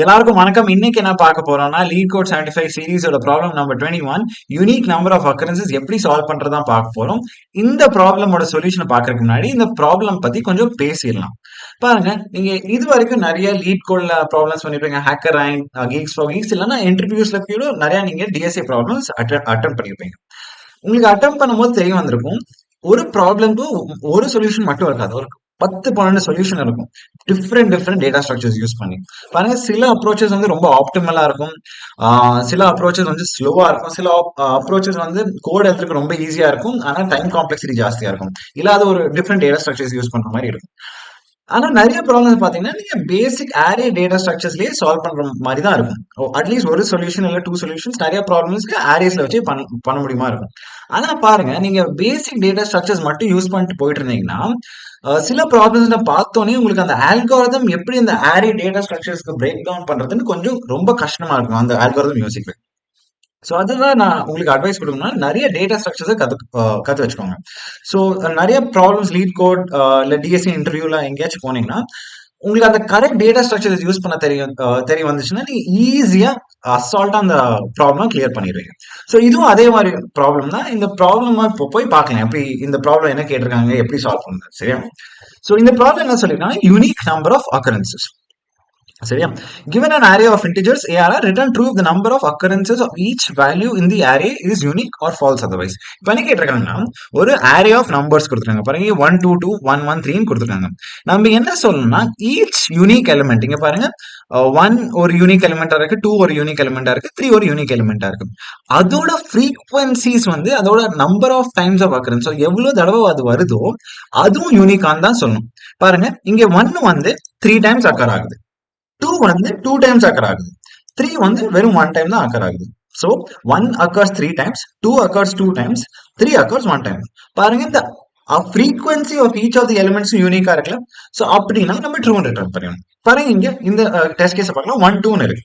எல்லாருக்கும் வணக்கம். இன்னைக்கு என்ன பார்க்க போறோம்னா லீட் கோட் 75 சீரிஸோட problem number 21 unique number of occurrences எப்படி சால்வ் பண்றதா பார்க்க போறோம். இந்த ப்ராப்ளமோட சொல்யூஷனை பார்க்கறதுக்கு முன்னாடி இந்த ப்ராப்ளம் பத்தி கொஞ்சம் பேசிடலாம். பாருங்க, நீங்க இது வரைக்கும் நிறைய லீட் கோட்ல ப்ராப்ளம்ஸ் பண்ணிருப்பீங்க. HackerRank, geeks for geeks, இல்லைன்னா இன்டர்வியூஸ்ல கூட நிறைய நீங்க டிஎஸ்ஏ ப்ராப்ளம்ஸ் அட்டன் பண்ணிருப்பீங்க. உங்களுக்கு அட்டம் பண்ணும்போது தெரிய வந்திருக்கும், ஒரு ப்ராப்ளம்க்கு ஒரு சொல்யூஷன் மட்டும் இருக்காது. ஒரு 10-12 சொல்யூஷன் இருக்கும். டிஃப்ரெண்ட் டேட்டா ஸ்ட்ரக்சர்ஸ் யூஸ் பண்ணி பாருங்க. சில அப்ரோச்சஸ் வந்து ரொம்ப ஆப்டிமலா இருக்கும். சில அப்ரோச்சஸ் வந்து ஸ்லோவா இருக்கும். சில அப்ரோச்சஸ் வந்து கோட் எடுத்துக்கு ரொம்ப ஈஸியா இருக்கும். ஆனா டைம் காம்ப்ளெக்சிட்டி ஜாஸ்தியா இருக்கும். இல்ல அது ஒரு டிஃப்ரெண்ட் டேட்டா ஸ்ட்ரக்சர்ஸ் யூஸ் பண்ற மாதிரி இருக்கும். ஆனா நிறைய ப்ராப்ளம்ஸ் பாத்தீங்கன்னா நீங்க பேசிக் அரே டேட்டா ஸ்ட்ரக்சர்ஸ்லயே சால்வ் பண்ற மாதிரி தான் இருக்கும். அட்லீஸ்ட் ஒரு சொல்யூஷன் இல்ல 2 சொல்யூஷன்ஸ் நிறைய ப்ராப்ளம்ஸ்க்கு அரேஸ்ல வச்சு பண்ண முடியுமா இருக்கும். ஆனா பாருங்க, நீங்க பேசிக் டேட்டா ஸ்ட்ரக்சர்ஸ் மட்டும் யூஸ் பண்ணிட்டு போயிட்டு இருந்தீங்கன்னா சில ப்ராப்ளம்ஸ்ல பார்த்தோன்னே உங்களுக்கு அந்த ஆல்காரிதம் எப்படி அந்த அரே டேட்டா ஸ்ட்ரக்சர்ஸ்க்கு பிரேக் டவுன் பண்றதுன்னு கொஞ்சம் ரொம்ப கஷ்டமா இருக்கும் அந்த ஆல்காரிதம் யோசிக்க. ஸோ அதுதான் நான் உங்களுக்கு அட்வைஸ் கொடுக்கணும்னா நிறைய டேட்டா ஸ்ட்ரக்சர்ஸை கற்று வச்சுக்கோங்க. ஸோ நிறைய ப்ராப்ளம்ஸ் லீட் கோட் இல்லை டிஎஸ்சி இன்டர்வியூல எங்கேயாச்சும் போனீங்கன்னா உங்களுக்கு அந்த கரெக்ட் டேட்டா ஸ்ட்ரக்சர்ஸ் யூஸ் பண்ண தெரிய வந்துச்சுன்னா நீங்க ஈஸியா அசால்ட்டா அந்த ப்ராப்ளம் கிளியர் பண்ணிடுவீங்க. ஸோ இதுவும் அதே மாதிரி ப்ராப்ளம் தான். இந்த ப்ராப்ளம் இப்போ போய் பார்க்கலாம் எப்படி இந்த ப்ராப்ளம் என்ன கேட்டிருக்காங்க, எப்படி சால்வ் பண்ணுறது. சரியா? ஸோ இந்த ப்ராப்ளம் என்ன சொல்லியிருக்காங்க, யூனிக் நம்பர் ஆஃப் அக்கரன்சஸ். சரியா? given an array of integers ARR, return true if the number of occurrences of each value in the array is unique or false otherwise. இப்போ என்ன கேட்டிருக்காங்கன்னா ஒரு array of numbers கொடுத்துருக்காங்க. பாருங்க, 1 2 2 1 1 3 கொடுத்துருக்காங்க. நம்ம என்ன சொல்லணும்னா each unique element, இங்க பாருங்க 1 ஒரு யூனிக் எலிமெண்டா இருக்கு, 2 ஒரு யூனிக் எலிமெண்டா இருக்கு, 3 ஒரு யூனிக் எலிமெண்டா இருக்கு. அதோட ஃப்ரீக்வன்சிஸ் வந்து அதோட number of times of occurrence, எவ்வளவு தடவை அது வருதோ அதுவும் யூனிக்கான்னு தான் சொல்லணும். பாருங்க, இங்க 1 வந்து 3 டைம்ஸ் அக்கர் ஆகுது, 2 வந்து 2 டைம்ஸ் அக்கர் ஆகுது, 3 வந்து வெறும் 1 டைம் தான் அக்கர் ஆகுது. So 1 occurs 3 times, 2 occurs 2 times, 3 occurs 1 time. பாருங்க, இந்த frequency of each of the elements யூனிக்கா இருக்குல்ல. சோ அப்படின்னா நம்ம ட்ரூ ரிட்டர்ன் பண்ணணும். பாருங்க, இங்க இந்த டெஸ்ட் கேஸ் பார்க்கலாம், 1 2 இருக்கு.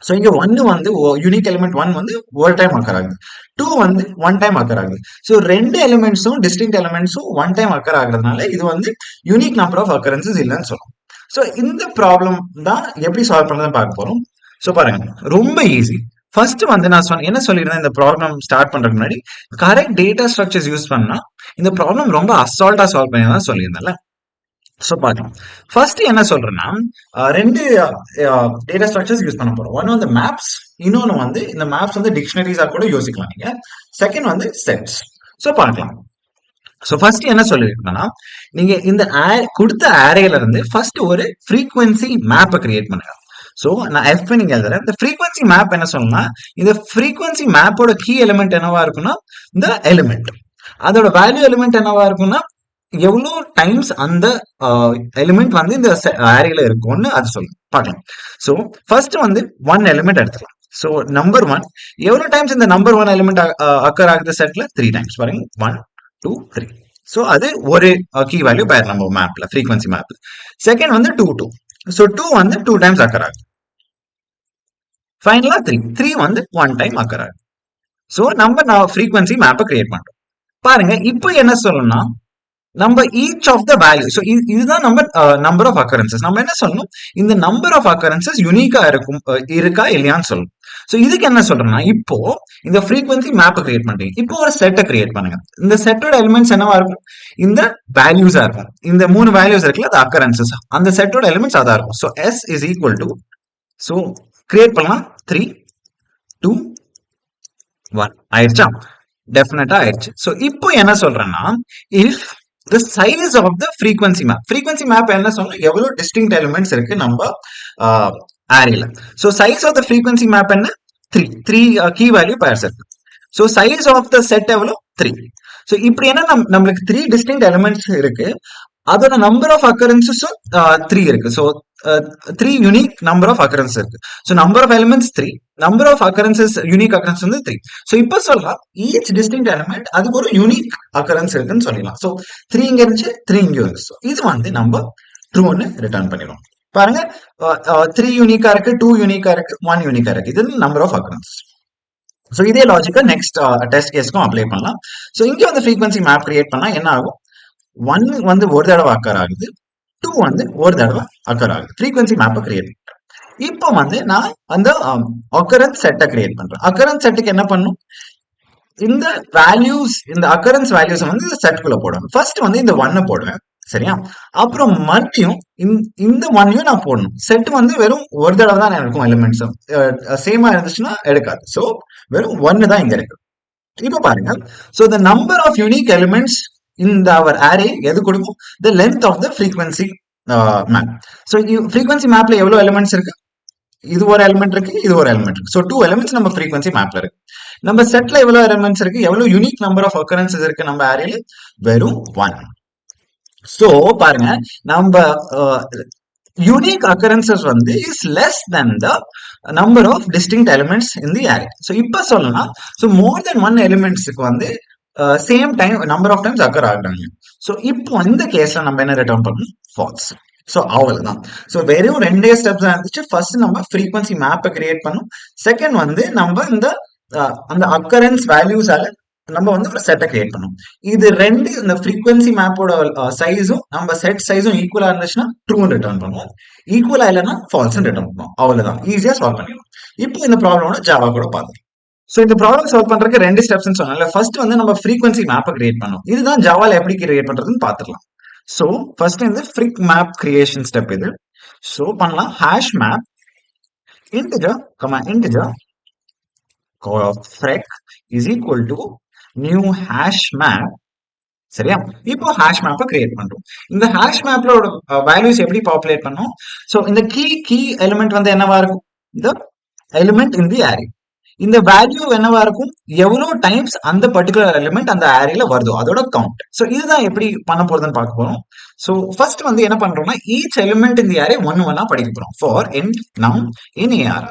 சோ இங்க 1 வந்து யூனிக் எலிமெண்ட் 1 வந்து ஒரு டைம் அக்கர் ஆகுது, 2 வந்து 1 டைம் அக்கர் ஆகுது. சோ ரெண்டு எலிமெண்ட்ஸும் டிஸ்டிங்க்ட் எலிமெண்ட்ஸும் 1 டைம் அக்கர் ஆகுறதுனால இது வந்து யூனிக் நம்பர் ஆஃப் அக்கரன்சஸ் இல்லைன்னு சொல்லணும். ஸோ இந்த ப்ராப்ளம் தான் எப்படி சால்வ் பண்ணுறதுன்னு பார்க்க போறோம். ஸோ பாருங்க, ரொம்ப ஈஸி. ஃபர்ஸ்ட் வந்து நான் என்ன சொல்லியிருந்தேன், இந்த ப்ராப்ளம் ஸ்டார்ட் பண்றதுக்கு முன்னாடி கரெக்ட் டேட்டா ஸ்ட்ரக்சர்ஸ் யூஸ் பண்ணா இந்த ப்ராப்ளம் ரொம்ப அசால்ட்டா சால்வ் பண்ணி தான் சொல்லியிருந்தேன்ல. ஸோ பார்க்கலாம். ஃபர்ஸ்ட் என்ன சொல்றேன்னா ரெண்டு டேட்டா ஸ்ட்ரக்சர்ஸ் யூஸ் பண்ண போறோம். ஒன்னு வந்து மேப்ஸ், இன்னொன்னு வந்து இந்த மேப்ஸ் வந்து டிக்ஷனரிஸா கூட யோசிக்கலாம் நீங்க. செகண்ட் வந்து செட்ஸ். ஸோ பார்க்கலாம். ஸோ ஃபர்ஸ்ட் என்ன சொல்லியிருக்கேன்னா, நீங்க இந்த கொடுத்த அரேல இருந்து ஃபர்ஸ்ட் ஒரு ஃப்ரீக்வன்சி மேப்பை கிரியேட் பண்ணுங்க. ஸோ நான் எஃப் நீங்க எழுதுறேன். இந்த ஃப்ரீக்வன்சி மேப் என்ன சொல்லணும்னா, இந்த ஃப்ரீக்வன்சி மேப்போட கீ எலிமெண்ட் என்னவா இருக்குன்னா இந்த எலிமெண்ட், அதோட வேல்யூ எலிமெண்ட் என்னவா இருக்கும்னா எவ்வளோ டைம்ஸ் அந்த எலிமெண்ட் வந்து இந்த அரேல இருக்கும்னு அது சொல்லும். பார்க்கலாம். ஸோ ஃபர்ஸ்ட் வந்து 1 எலிமெண்ட் எடுத்துக்கலாம். ஸோ நம்பர் 1 எவ்வளவு டைம்ஸ் இந்த நம்பர் 1 எலிமெண்ட் அக்கர் ஆகுது செட்ல 3 டைம்ஸ். பாருங்க, 1 2 3. ஸோ அது ஒரு கீ வேல்யூ பேர் நம்ம மேப்ல, ஃப்ரீக்வன்சி மேப். செகண்ட் வந்து 2 2. ஸோ 2 வந்து 2 டைம்ஸ் அக்கர் ஆகுது. ஃபைனலா 3 வந்து 1 டைம் அக்கர் ஆகுது. ஸோ நம்ம ஃப்ரீக்வன்சி மேப்பை கிரியேட் பண்றோம். பாருங்க, இப்போ என்ன சொல்லணும்னா நம்ம each of the value, so இதுதான் நம்ம நம்பர் ஆஃப் அக்கரன்சஸ். நம்ம என்ன சொல்லணும், இந்த நம்பர் ஆஃப் அக்கரன்சஸ் யூனிக்கா இருக்கா இல்லையான்னு சொல்லணும். ஸோ இதுக்கு என்ன சொல்றேன்னா, இப்போ இந்த ஃப்ரீக்வன்சி மேப்பை கிரியேட் பண்றீங்க. இப்போ ஒரு செட்டை கிரியேட் பண்ணுங்க. இந்த செட்டோட எலிமெண்ட்ஸ் என்னவா இருக்கும், இந்த வேல்யூஸா இருக்கும். இந்த 3 வேல்யூஸ் இருக்குல்ல, அது அக்கரன்சஸ். அந்த செட்டோட எலிமெண்ட்ஸ் அதா இருக்கும். So S is equal to, so create பண்ணலாம், 3 2 1 ஆயிடுச்சா? டெஃபினட்டா ஆயிடுச்சு. ஸோ இப்போ என்ன சொல்றேன்னா, if the size of the frequency map என்ன சொன்னா எவ்வளவு distinct elements இருக்கு நம்ம அரேல. so size of the frequency map என்ன 3 key value pairs இருக்கு. so size of the set எவ்வளவு 3. so இப்படி என்ன நம்மளுக்கு 3 distinct elements இருக்கு, அதோட நம்பர் ஆஃப் அக்கரன்சஸும் 3 இருக்கு. So 3 unique number of occurrence இருக்கு. So number of elements 3, number of occurrences unique occurrence வந்து 3. ஸோ இப்போ சொல்லலாம் ஈச் டிஸ்டிங்க்ட் எலிமெண்ட் அதுக்கு ஒரு யூனிக் அக்கரன்ஸ் இருக்குன்னு சொல்லலாம். ஸோ 3 இங்க இருந்துச்சு, 3 இங்க இருந்துச்சு. இது வந்து நம்ம ட்ரூன்னு ரிட்டர்ன் பண்ணிடுவோம். பாருங்க, 3 யூனிக்கா இருக்கு, 2 யூனிக்கா இருக்கு, 1 யூனிக்கா இருக்கு. இது நம்பர் ஆஃப் அக்கரன்ஸ். ஸோ இதே லாஜிக்கா நெக்ஸ்ட் டெஸ்ட் கேஸ்க்கும் அப்ளை பண்ணலாம். ஸோ இங்க வந்து ஃப்ரீக்வன்சி மேப் கிரியேட் பண்ணா என்ன ஆகும், 1 வந்து ஒரு தடவை அக்கர் ஆகுது, 2 வந்து ஒரு தடவை அக்கர் ஆகுது. ஃப்ரீக்வன்சி மேப்பை கிரியேட் பண்ணுறேன். இப்போ வந்து நான் அந்த occurrence செட்டை கிரியேட் பண்றேன். occurrence செட்டுக்கு என்ன பண்ணும், இந்த வேல்யூஸ், இந்த அக்கரன்ஸ் வேல்யூஸ் வந்து இந்த செட்குள்ள போடணும். ஃபர்ஸ்ட் வந்து இந்த ஒன்னை போடுவேன், சரியா? அப்புறம் மறுபடியும் இந்த ஒன்னையும் நான் போடணும். செட் வந்து வெறும் ஒரு தடவை தான் இருக்கும், எலிமெண்ட்ஸ் சேமா இருந்துச்சுன்னா எடுக்காது. ஸோ வெறும் ஒன்னு தான் இங்க இருக்கு. இப்போ பாருங்க, so the number of unique elements இந்த அவர் அரே எது கொடுக்கும், the length of the frequency map. So frequency மேப்ல எவ்வளவு எலிமெண்ட்ஸ் இருக்கு, இது ஒரு எலிமெண்ட் இருக்கு, இது ஒரு எலிமெண்ட் இருக்கு. ஸோ 2 எலிமெண்ட்ஸ் நம்ம ஃப்ரீக்வன்சி மேப்ல இருக்கு. நம்ம செட்ல எவ்வளவு எலிமெண்ட்ஸ் இருக்கு, எவ்வளவு யூனிக் நம்பர் ஆஃப் அக்கரன்சஸ் இருக்கு நம்ம அரேல, வெறும் 1. சோ பாருங்க, நம்ம யூனிக் அக்கரன்சஸ் வந்து is less than the number of distinct elements in the array. So இப்போ சொல்லலாம், ஸோ மோர் தென் 1 எலிமெண்ட்ஸுக்கு வந்து same time number of times occur ஆகுறாங்க. ஸோ இப்போ இந்த கேஸ்ல நம்ம என்ன ரிட்டர்ன் பண்ணணும், ஃபால்ஸ். ஸோ அவ்வளவுதான். ஸோ வெறும் ரெண்டே ஸ்டெப்ஸ் இருந்துச்சு. ஃபர்ஸ்ட் நம்ம ஃப்ரீக்வன்சி மேப்பை கிரியேட் பண்ணும், செகண்ட் வந்து நம்ம இந்த அந்த அக்கரன்ஸ் வேல்யூஸால நம்ம வந்து ஒரு செட்டை கிரியேட் பண்ணும். இது ரெண்டு, இந்த ஃப்ரீக்வன்சி மேப்போட சைஸும் நம்ம செட் சைஸும் ஈக்குவலா இருந்துச்சுன்னா ட்ரூன்னு ரிட்டர்ன் பண்ணுவோம், ஈக்குவலா இல்லைன்னா ஃபால்ஸ் ரிட்டர்ன் பண்ணுவோம். அவ்வளவுதான், ஈஸியா சால்வ் பண்ணிடலாம். இப்போ இந்த ப்ராப்ளமோட ஜாவா கூட பார்த்துக்கலாம். ஸோ இந்த ப்ராப்ளம் சால்வ் பண்றதுக்கு ரெண்டு ஸ்டெப்ஸ் சொன்னால, ஃபர்ஸ்ட் வந்து நம்ம ஃப்ரீக்வன்சி மேப்பை கிரியேட் பண்ணோம். இதுதான் ஜாவால எப்படி கிரியேட் பண்றதுன்னு பார்த்துக்கலாம். ஸோ ஃபர்ஸ்ட் இந்த ஃப்ரீக் மேப் கிரியேஷன் ஸ்டெப் இது. ஸோ பண்ணலாம், hash map integer comma integer freq is equal to new hash map. சரியா? இப்போ ஹேஷ் மேப்பை கிரியேட் பண்றோம். இந்த ஹேஷ் மேப்ல வேல்யூஸ் எப்படி பாப்புலேட் பண்ணோம், ஸோ இந்த கீ எலிமெண்ட் வந்து என்னவா இருக்கும், இந்த எலிமெண்ட் இன் தி அரே. இந்த வேல்யூ என்னவா இருக்கும், எவ்வளவு டைம்ஸ் அந்த பர்டிகுலர் எலிமெண்ட் அந்த அரேல வருதோ அதோட கவுண்ட். ஸோ இதுதான் எப்படி பண்ண போறதுன்னு பார்க்க போறோம். ஸோ ஃபர்ஸ்ட் வந்து என்ன பண்றோம்னா, ஈச் எலிமெண்ட் இந்த அரே ஒன்னா படிக்க போறோம். ஃபார் இன்ட் நம் இன் ஏஆர்.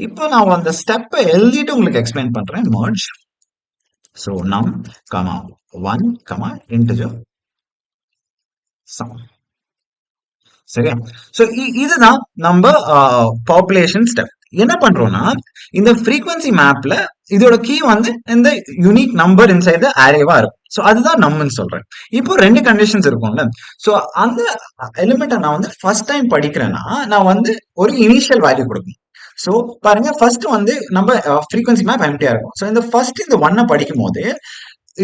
இப்போ நான் அந்த ஸ்டெப்பை எழுதிட்டு உங்களுக்கு எக்ஸ்பிளைன் பண்றேன். மர்ஜ் ஸோ நம் கமா 1 கமா இன்டிஜர் சம். சரியா? ஸோ இதுதான் நம்ம பாப்புலேஷன் ஸ்டெப். என்ன பண்றோம்னா, இந்த ஃப்ரீக்வன்சி மேப்ல இதோட கீ வந்து இந்த யூனிக் நம்பர் இன்சைட் த அரேவா இருக்கும். ஸோ அதுதான் நம்பர்னு சொல்றேன். இப்போ ரெண்டு கண்டிஷன்ஸ் இருக்கும்ல. ஸோ அந்த எலிமெண்ட்டை நான் வந்து ஃபர்ஸ்ட் டைம் படிக்கிறேன்னா நான் வந்து ஒரு இனிஷியல் வேல்யூ கொடுக்கணும். ஸோ பாருங்க, ஃபர்ஸ்ட் வந்து நம்ம ஃப்ரீக்வன்சி மேப் எம்டியா இருக்கும். ஸோ இந்த ஃபர்ஸ்ட் இந்த ஒன்னை படிக்கும் போது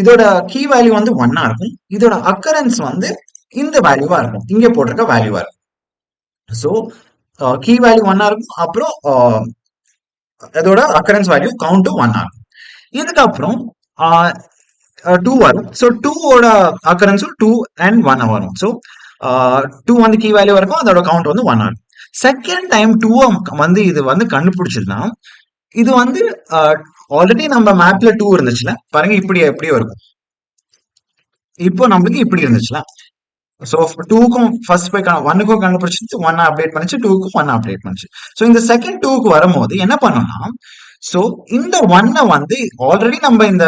இதோட கீ வேல்யூ வந்து ஒன்னா இருக்கும், இதோட அக்கரன்ஸ் வந்து இந்த வேல்யூவா இருக்கும், இங்க போட்டிருக்க வேல்யூவா இருக்கும். ஸோ கீ வேல்யூ ஒன்னா இருக்கும், அப்புறம் அதோட அக்கரன்ஸ் வேல்யூ கவுண்ட் ஒன்னா இருக்கும். இதுக்கப்புறம் 2 வரும். ஸோ 2ஓட அக்கரன்ஸும் 2 and 1 வரும். ஸோ 2 வந்து கீ வேல்யூ இருக்கும், அதோட கவுண்ட் வந்து 1 இருக்கும். செகண்ட் டைம் 2 வந்து இது வந்து கண்டுபிடிச்சதுன்னா, இது வந்து ஆல்ரெடி நம்ம மேப்ல 2 இருந்துச்சுல, பாருங்க இப்படி எப்படியோ இருக்கும். இப்போ நம்மளுக்கு இப்படி இருந்துச்சுல. ஸோ 2க்கும் ஃபர்ஸ்ட் போய் 1க்கும் கண்டுபிடிச்சு 1 அப்டேட் பண்ணிச்சு, 2க்கும் 1 அப்டேட் பண்ணிச்சு. ஸோ இந்த செகண்ட் 2க்கு வரும்போது என்ன பண்ணோம்னா, ஸோ இந்த 1 வந்து ஆல்ரெடி நம்ம இந்த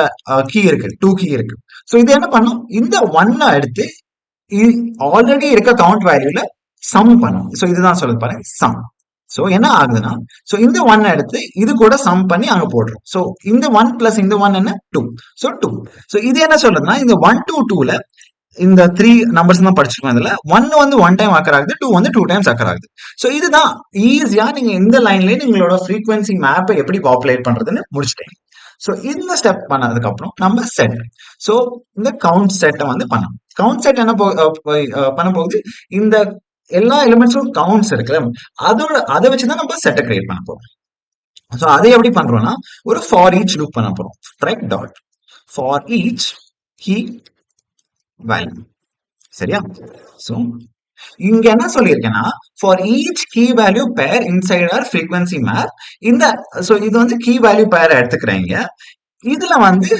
கீ இருக்கு, 2 கீ இருக்கு. ஸோ இது என்ன பண்ணும், இந்த 1 எடுத்து ஆல்ரெடி இருக்க கவுண்ட் வேல்யூல சம் பண்ணும். ஸோ இதுதான் சொல்லுது பாருங்க, சம். ஸோ என்ன ஆகுதுன்னா, ஸோ இந்த 1 எடுத்து இது கூட சம் பண்ணி அங்க போடுறோம். ஸோ இந்த 1 பிளஸ் இந்த 1 என்ன, 2. ஸோ 2. ஸோ இது என்ன சொல்றதுன்னா, இந்த 1 to 2ல இந்த 3 நம்பர்ஸ் தான் படிச்சிருக்கோம். இதுல 1 வந்து 1 டைம் அக்கர் ஆகுது, 2 வந்து 2 டைம்ஸ் அக்கர் ஆகுது. ஸோ இதுதான் ஈஸியா நீங்க இந்த லைன்லயே நீங்களோட ஃப்ரீக்வன்சி மேப்பை எப்படி பாப்புலேட் பண்றதுன்னு முடிச்சிட்டீங்க. ஸோ இந்த ஸ்டெப் பண்ணதுக்கு அப்புறம் நம்ம செட். ஸோ இந்த கவுண்ட் செட்டை வந்து பண்ணணும். கவுண்ட் செட் என்ன பண்ண போகுது, இந்த எல்லா எலிமெண்ட்ஸும் கவுண்ட்ஸ் இருக்குல்ல, அதை வச்சுதான் நம்ம செட்டை கிரியேட் பண்ண போறோம். ஸோ அதை எப்படி பண்றோம்னா, ஒரு ஃபார் ஈச் லூப் பண்ண போறோம். Freq dot for each key value. சரியா? சோ இங்க என்ன சொல்லியிருக்கேன்னா, for each key value pair inside our frequency map. இந்த சோ இது வந்து கீ வேல்யூ பேர் எடுத்துக்கிறீங்க. இதுல வந்து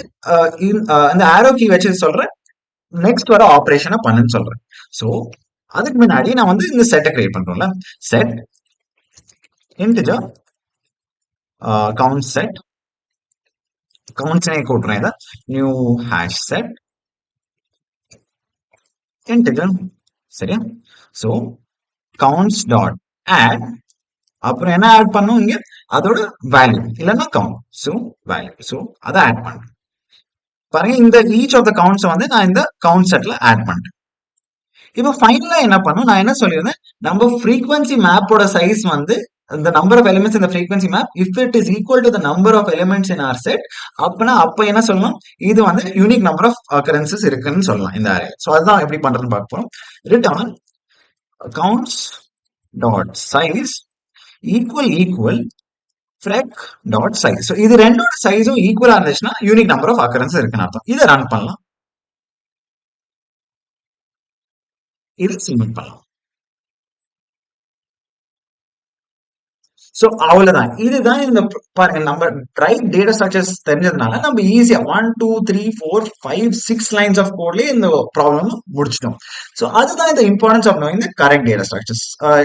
இந்த ஆரோ கீ வச்சு சொல்றேன், நெக்ஸ்ட் வர ஆபரேஷனை பண்ணுன்னு சொல்றேன். சோ அதுக்கு முன்னாடி நான் வந்து இந்த செட்டை கிரியேட் பண்றோம்ல, செட் இன்டிஜர் கவுண்ட் செட், கவுண்ட்ஸ்னே கூட்டுறேன் இதை, நியூ ஹேஷ் செட் integer. சரியா? சோ counts டாட் add, அப்புறம் என்ன ஆட் பண்ணும், இங்க அதோட வேல்யூ இல்லைன்னா கவுண்ட். சோ வேல்யூ, சோ அதை ஆட் பண்றேன். பாருங்க, இந்த ஈச் ஆஃப் த கவுண்ட்ஸ் வந்து நான் இந்த கவுண்ட் செட்ல ஆட் பண்றேன். இப்போ ஃபைனலா என்ன பண்ணும், நான் என்ன சொல்லியிருந்தேன், நம்ம ஃப்ரீக்வன்சி மேப்போட சைஸ் வந்து the number of elements in the frequency map, if it is equal to the number of elements in our set, அப்ப என்ன சொல்லலாம், இது வந்து யூனிக் நம்பர் ஆஃப் occurrences இருக்குன்னு சொல்லலாம் இந்த அரே. சோ அதுதான் எப்படி பண்றதுன்னு பார்க்க போறோம். Return counts dot size equal frec dot size. So இது ரெண்டோட சைஸும் ஈக்குவலா இருந்துச்சுன்னா யூனிக் நம்பர் ஆஃப் occurrences இருக்குன்னு அர்த்தம். இதை ரன் பண்ணலாம். இது சிமெண்ட் பண்ணலாம். சோ அவ்வளவுதான். இதுதான் இந்த பாருங்க, நம்ம ரைட் டேட்டா ஸ்ட்ரக்சர்ஸ் தெரிஞ்சதுனால நம்ம ஈஸியா 1 2 3 4 5 6 லைன்ஸ் ஆஃப் கோட்லயே இந்த ப்ராப்ளம் முடிச்சிட்டோம். சோ அதுதான் இந்த importance of knowing the correct data structures.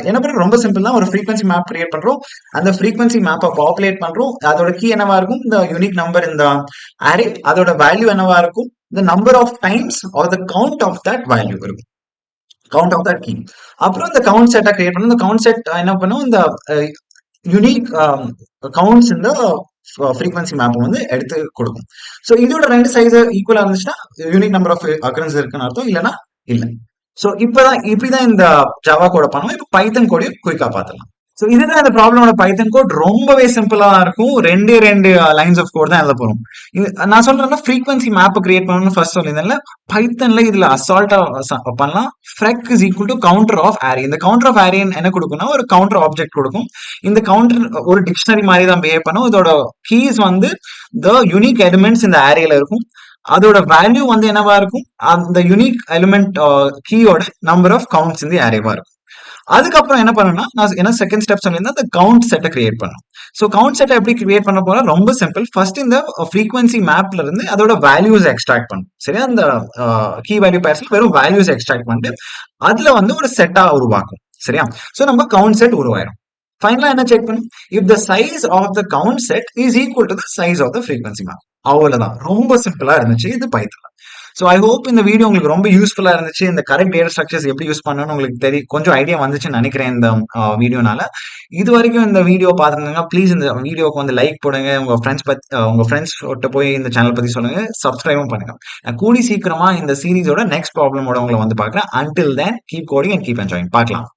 என்ன பண்றோம், ரொம்ப சிம்பிள் தான். ஒரு ஃப்ரீக்வன்சி மேப் கிரியேட் பண்றோம், அந்த ஃப்ரீக்வன்சி மேப்பை பாப்புலேட் பண்றோம். அதோட கீ என்னவா இருக்கும், இந்த யூனிக் நம்பர் இந்த அரே. அதோட வேல்யூ என்னவா இருக்கும், the number of times or the count of that value இருக்கும், கவுண்ட் ஆஃப் தட் கீ. அப்புறம் இந்த கவுண்ட் செட்டை கிரியேட் பண்ணணும். இந்த கவுண்ட் செட் என்ன பண்ணும், இந்த யூனிக் கவுண்ட்ஸ் இந்த ஃப்ரீக்வன்சி மேப் வந்து எடுத்து கொடுக்கும். ஸோ இதோட ரெண்டு சைஸ் ஈக்குவலா இருந்துச்சுன்னா யூனிக் நம்பர் ஆஃப் அக்கரன்ஸ் இருக்குன்னு அர்த்தம், இல்லைன்னா இல்லை. ஸோ இப்படிதான் இந்த ஜாவா கோட பண்ணுவோம். இப்போ பைத்தன் கோடையும் குயிக்கா பார்த்துலாம். ஸோ இதுதான் இந்த ப்ராப்ளமோட பைத்தன் கோட். ரொம்பவே சிம்பிளா இருக்கும். ரெண்டு லைன்ஸ் ஆஃப் கோட் தான் எழுத போறோம். நான் சொல்றேன்னா ஃப்ரீக்வன்சி மேப் கிரியேட் பண்ணணும்னு ஃபர்ஸ்ட் சொல்லியிருந்தேன்ல, பைத்தன்ல இதுல அசால்ட்டா பண்ணலாம். Freq is equal to counter of array. இந்த கவுண்டர் ஆஃப் அரே என்ன கொடுக்கும்னா ஒரு கவுண்டர் ஆப்ஜெக்ட் கொடுக்கும். இந்த கவுண்டர் ஒரு டிக்ஷனரி மாதிரி தான் பிஹேவ் பண்ணும். இதோட கீஸ் வந்து த யூனிக் எலிமெண்ட்ஸ் இந்த அரேல இருக்கும். அதோட வேல்யூ வந்து என்னவா இருக்கும், அந்த யூனிக் எலிமெண்ட் கீயோட நம்பர் ஆஃப் கவுண்ட்ஸ் இந்த அரேவா இருக்கும். அதுக்கப்புறம் என்ன பண்ணணும்னா, நான் என்ன செகண்ட் ஸ்டெப் சொல்லியிருந்தேன், அந்த கவுண்ட் செட்டை கிரியேட் பண்ணணும். ஸோ கவுண்ட் செட்டை எப்படி கிரியேட் பண்ண போறோம், ரொம்ப சிம்பிள். ஃபர்ஸ்ட் இந்த ஃப்ரீக்வன்சி மேப்ல இருந்து அதோட வேல்யூஸ் எக்ஸ்ட்ராக்ட் பண்ணும். சரியா, அந்த கீ வேல்யூ பேர்ஸ்ல வெறும் வேல்யூஸ் எக்ஸ்ட்ராக்ட் பண்ணிட்டு அதுல வந்து ஒரு செட்டா உருவாக்கும். சரியா, ஸோ நம்ம கவுண்ட் செட் உருவாயிரும். ஃபைனலா என்ன செக் பண்ணும், if the size of the count set is equal to the size of the frequency map. அவ்வளவுதான், ரொம்ப சிம்பிளா இருந்துச்சு இது பைத்தன்ல. ஸோ ஐ ஹோப் இந்த வீடியோ உங்களுக்கு ரொம்ப யூஸ்ஃபுல்லா இருந்துச்சு. இந்த கரெக்ட் டேட்டா ஸ்ட்ரக்சர்ஸ் எப்படி யூஸ் பண்ணணும்னு உங்களுக்கு கொஞ்சம் ஐடியா வந்துச்சுன்னு நினைக்கிறேன் இந்த வீடியோனால. இது வரைக்கும் இந்த வீடியோ பார்த்துருந்தீங்கன்னா ப்ளீஸ் இந்த வீடியோக்கு வந்து லைக் போடுங்க. உங்க ஃப்ரெண்ட்ஸ் கிட்ட போய் இந்த சேனல் பத்தி சொல்லுங்க, சப்ஸ்கிரைபும் பண்ணுங்க. நான் கூடி சீக்கிரமா இந்த சீரிஸோட நெக்ஸ்ட் ப்ராப்ளமோட உங்களை வந்து பார்க்குறேன். Until then keep coding and keep enjoying. பார்க்கலாம்.